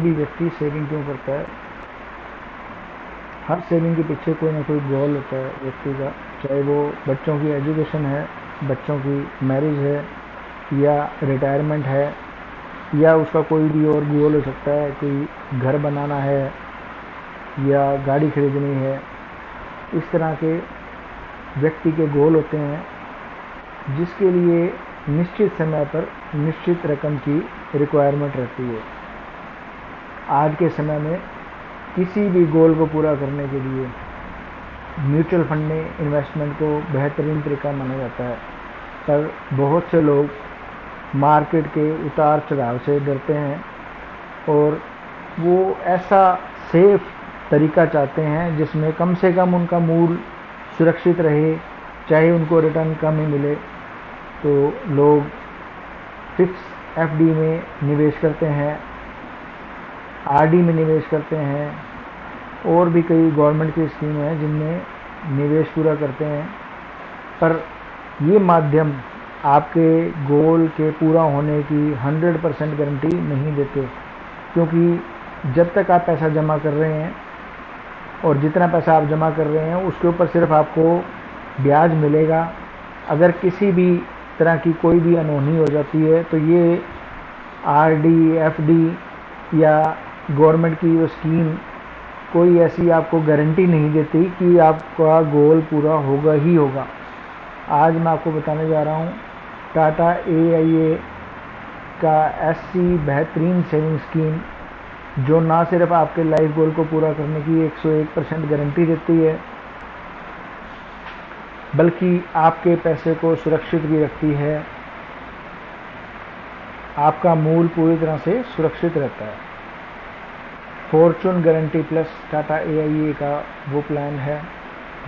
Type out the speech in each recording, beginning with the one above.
भी व्यक्ति सेविंग क्यों करता है? हर सेविंग के पीछे कोई ना कोई गोल होता है व्यक्ति का, चाहे वो बच्चों की एजुकेशन है, बच्चों की मैरिज है, या रिटायरमेंट है, या उसका कोई भी और गोल हो सकता है, कोई घर बनाना है या गाड़ी खरीदनी है। इस तरह के व्यक्ति के गोल होते हैं जिसके लिए निश्चित समय पर निश्चित रकम की रिक्वायरमेंट रहती है। आज के समय में किसी भी गोल को पूरा करने के लिए म्यूचुअल फंड में इन्वेस्टमेंट को बेहतरीन तरीका माना जाता है, पर बहुत से लोग मार्केट के उतार चढ़ाव से डरते हैं और वो ऐसा सेफ तरीका चाहते हैं जिसमें कम से कम उनका मूल सुरक्षित रहे, चाहे उनको रिटर्न कम ही मिले। तो लोग फिक्स एफडी में निवेश करते हैं, आरडी में निवेश करते हैं, और भी कई गवर्नमेंट की स्कीम है जिनमें निवेश पूरा करते हैं। पर ये माध्यम आपके गोल के पूरा होने की 100% गारंटी नहीं देते, क्योंकि जब तक आप पैसा जमा कर रहे हैं और जितना पैसा आप जमा कर रहे हैं उसके ऊपर सिर्फ आपको ब्याज मिलेगा। अगर किसी भी तरह की कोई भी अनहोनी हो जाती है तो ये आरडी, एफडी या गवर्नमेंट की वो स्कीम कोई ऐसी आपको गारंटी नहीं देती कि आपका गोल पूरा होगा ही होगा। आज मैं आपको बताने जा रहा हूँ टाटा AIA का ऐसी बेहतरीन सेविंग स्कीम जो ना सिर्फ आपके लाइफ गोल को पूरा करने की 101% गारंटी देती है, बल्कि आपके पैसे को सुरक्षित भी रखती है। आपका मूल पूरी तरह से सुरक्षित रहता है। Fortune guarantee plus Tata AIA का वो प्लान है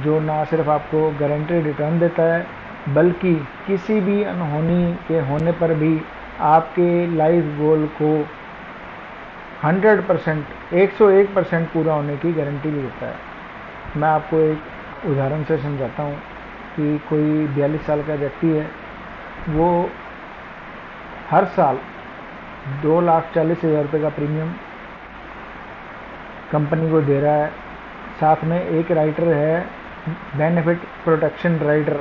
जो ना सिर्फ आपको गारंटी रिटर्न देता है, बल्कि किसी भी अनहोनी के होने पर भी आपके लाइफ गोल को 101% पूरा होने की गारंटी भी देता है। मैं आपको एक उदाहरण से समझाता हूँ कि कोई 42 साल का व्यक्ति है, वो हर साल 2,40,000 रुपये का प्रीमियम कंपनी को दे रहा है। साथ में एक राइटर है, बेनिफिट प्रोटेक्शन राइटर,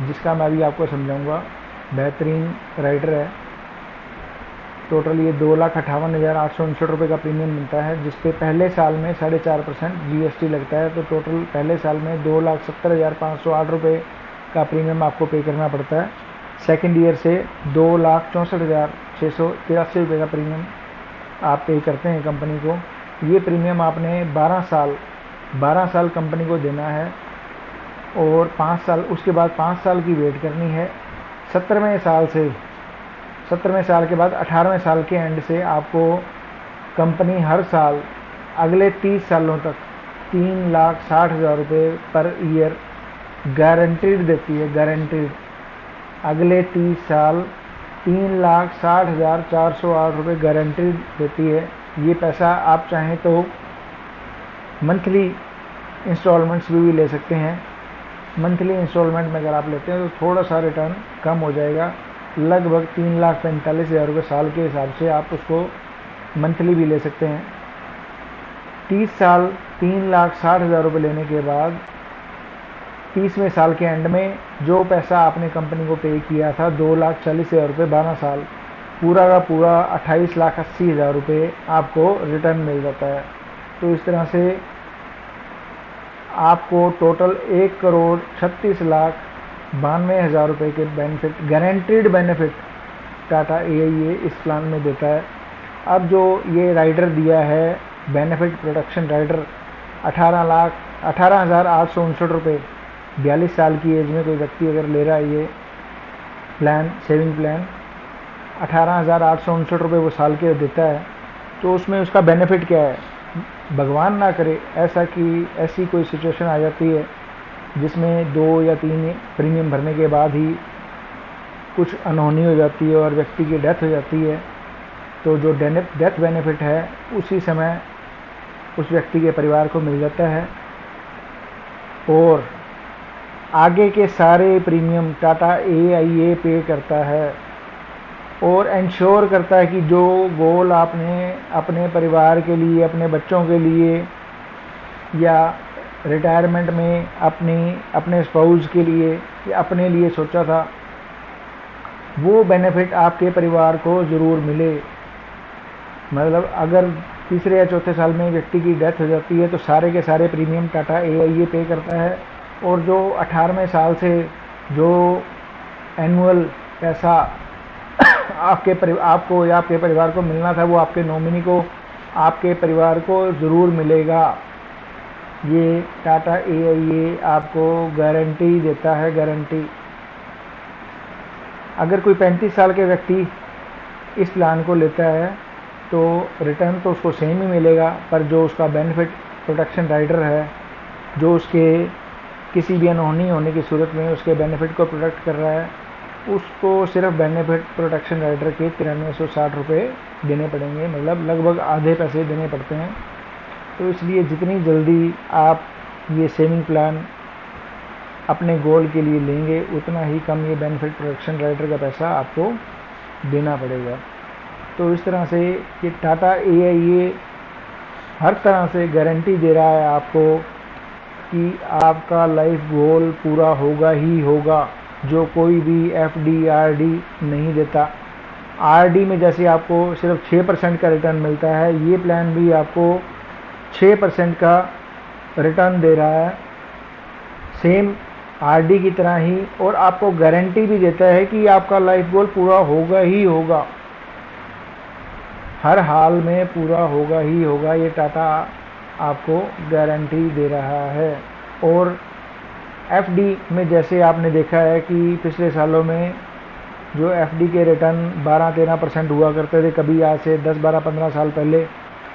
जिसका मैं अभी आपको समझाऊंगा। बेहतरीन राइटर है। टोटल ये 2,58,859 रुपये का प्रीमियम मिलता है, जिसपे पहले साल में 4.5% GST लगता है। तो टोटल पहले साल में 2,70,508 रुपये का प्रीमियम आपको पे करना पड़ता है। सेकेंड ईयर से 2,64,683 रुपये का प्रीमियम आप पे करते हैं कंपनी को। ये प्रीमियम आपने 12 साल कंपनी को देना है और 5 साल, उसके बाद 5 साल की वेट करनी है। 17वें साल के बाद 18वें साल के एंड से आपको कंपनी हर साल अगले 30 सालों तक 3,60,000 रुपये पर ईयर गारंटीड देती है। गारंटीड अगले 30 साल 3,60,408 रुपये गारंटीड देती है। ये पैसा आप चाहें तो मंथली इंस्टॉलमेंट्स भी ले सकते हैं। मंथली इंस्टॉलमेंट में अगर आप लेते हैं तो थोड़ा सा रिटर्न कम हो जाएगा, लगभग 3,45,000 रुपये साल के हिसाब से आप उसको मंथली भी ले सकते हैं। 30 साल 3,60,000 रुपये लेने के बाद 30वें साल के एंड में जो पैसा आपने कंपनी को पे किया था 2,40,000 रुपये, 12 साल पूरा का पूरा 28,80,000 रुपये आपको रिटर्न मिल जाता है। तो इस तरह से आपको टोटल 1,36,92,000 रुपये के benefit, guaranteed benefit Tata AIA इस प्लान में देता है। अब जो ये राइडर दिया है, बेनिफिट प्रोटेक्शन राइडर, 18,0859 रुपये 42 साल की एज में कोई व्यक्ति अगर ले रहा है ये प्लान, सेविंग प्लान, 18,859 रुपये वो साल के देता है। तो उसमें उसका बेनिफिट क्या है? भगवान ना करे ऐसी कोई सिचुएशन आ जाती है जिसमें 2 या 3 प्रीमियम भरने के बाद ही कुछ अनहोनी हो जाती है और व्यक्ति की डेथ हो जाती है, तो जो डेथ बेनिफिट है उसी समय उस व्यक्ति के परिवार को मिल जाता है और आगे के सारे प्रीमियम टाटा AIA पे करता है। और इंश्योर करता है कि जो गोल आपने अपने परिवार के लिए, अपने बच्चों के लिए या रिटायरमेंट में अपने स्पाउस के लिए या अपने लिए सोचा था, वो बेनिफिट आपके परिवार को ज़रूर मिले। मतलब अगर तीसरे या चौथे साल में व्यक्ति की डेथ हो जाती है तो सारे के सारे प्रीमियम टाटा AIA पे करता है, और जो 18वें साल से जो एनुअल पैसा आपको या आपके परिवार को मिलना था, वो आपके नॉमिनी को, आपके परिवार को ज़रूर मिलेगा। ये टाटा AIA आपको गारंटी देता है, गारंटी। अगर कोई 35 साल के व्यक्ति इस प्लान को लेता है तो रिटर्न तो उसको सेम ही मिलेगा, पर जो उसका बेनिफिट प्रोटेक्शन राइडर है, जो उसके किसी भी अनहोनी होने की सूरत में उसके बेनिफिट को प्रोटेक्ट कर रहा है, उसको सिर्फ बेनिफिट प्रोटेक्शन राइडर के 9360 रुपये देने पड़ेंगे, मतलब लगभग आधे पैसे देने पड़ते हैं। तो इसलिए जितनी जल्दी आप ये सेविंग प्लान अपने गोल के लिए लेंगे, उतना ही कम ये बेनिफिट प्रोटेक्शन राइडर का पैसा आपको देना पड़ेगा। तो इस तरह से ये टाटा AIA हर तरह से गारंटी दे रहा है आपको कि आपका लाइफ गोल पूरा होगा ही होगा, जो कोई भी FD RD नहीं देता। RD में जैसे आपको सिर्फ 6% का रिटर्न मिलता है, ये प्लान भी आपको 6% का रिटर्न दे रहा है, सेम RD की तरह ही, और आपको गारंटी भी देता है कि आपका लाइफ गोल पूरा होगा ही होगा, हर हाल में पूरा होगा ही होगा। ये टाटा आपको गारंटी दे रहा है। और FD में जैसे आपने देखा है कि पिछले सालों में जो FD के रिटर्न 12-13% हुआ करते थे, कभी आज से 10-12-15 साल पहले,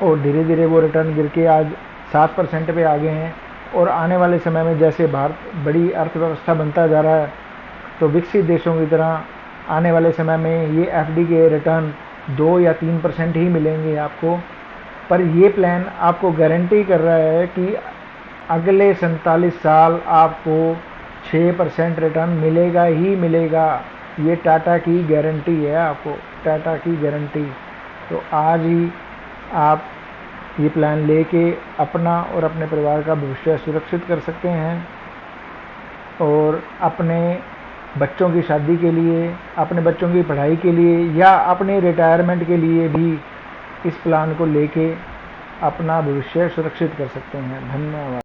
और धीरे धीरे वो रिटर्न गिर के आज 7% पे आ गए हैं। और आने वाले समय में जैसे भारत बड़ी अर्थव्यवस्था बनता जा रहा है, तो विकसित देशों की तरह आने वाले समय में ये FD के रिटर्न 2 या 3% ही मिलेंगे आपको। पर ये प्लान आपको गारंटी कर रहा है कि अगले 47 साल आपको 6% रिटर्न मिलेगा ही मिलेगा। ये टाटा की गारंटी है, आपको टाटा की गारंटी। तो आज ही आप ये प्लान लेके अपना और अपने परिवार का भविष्य सुरक्षित कर सकते हैं, और अपने बच्चों की शादी के लिए, अपने बच्चों की पढ़ाई के लिए या अपने रिटायरमेंट के लिए भी इस प्लान को लेके अपना भविष्य सुरक्षित कर सकते हैं। धन्यवाद।